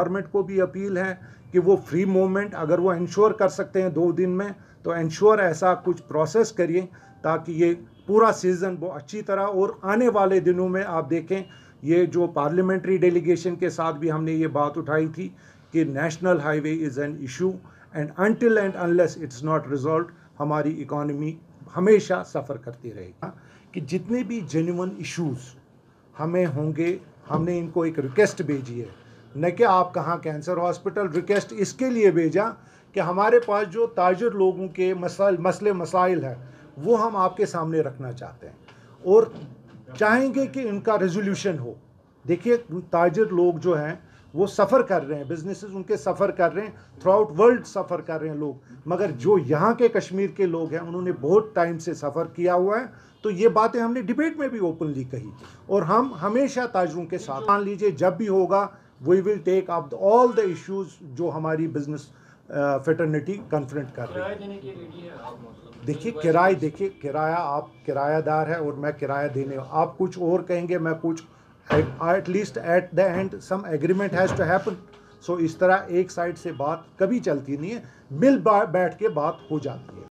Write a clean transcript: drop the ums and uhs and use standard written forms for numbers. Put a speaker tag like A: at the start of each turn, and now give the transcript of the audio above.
A: Government को भी appeal है कि वो फ्री मूवमेंट अगर वो इंश्योर कर सकते हैं 2 दिन में, तो इंश्योर ऐसा कुछ प्रोसेस करिए ताकि ये पूरा सीज़न वो अच्छी तरह, और आने वाले दिनों में आप देखें, ये जो पार्लियामेंट्री डेलीगेशन के साथ भी हमने ये बात उठाई थी कि national highway is an issue, and until and unless it's not resolve हमारी इकॉनमी हमेशा सफ़र करती रहेगी। कि जितने भी जेन्युइन इश्यूज़ हमें होंगे, हमने इनको एक रिक्वेस्ट भेजी है, न कि आप कहाँ कैंसर हॉस्पिटल, रिक्वेस्ट इसके लिए भेजा कि हमारे पास जो ताजिर लोगों के मसले मसाइल हैं वो हम आपके सामने रखना चाहते हैं और चाहेंगे कि इनका रेजोल्यूशन हो। देखिए, ताजिर लोग जो हैं वो सफ़र कर रहे हैं, बिजनेसेस उनके सफ़र कर रहे हैं, थ्रू आउट वर्ल्ड सफ़र कर रहे हैं लोग, मगर जो यहाँ के कश्मीर के लोग हैं उन्होंने बहुत टाइम से सफ़र किया हुआ है। तो ये बातें हमने डिबेट में भी ओपनली कही और हम हमेशा ताजरों के साथ, मान लीजिए जब भी होगा we will take up all the issues जो हमारी बिजनेस फेटर्निटी कन्फ्रंट कर रही है। देखिए किराया, आप किरायादार है और मैं किराया देने, आप कुछ और कहेंगे, मैं कुछ, at least at the end some agreement has to happen. So इस तरह एक साइड से बात कभी चलती नहीं है, मिल बैठ के बात हो जाती है।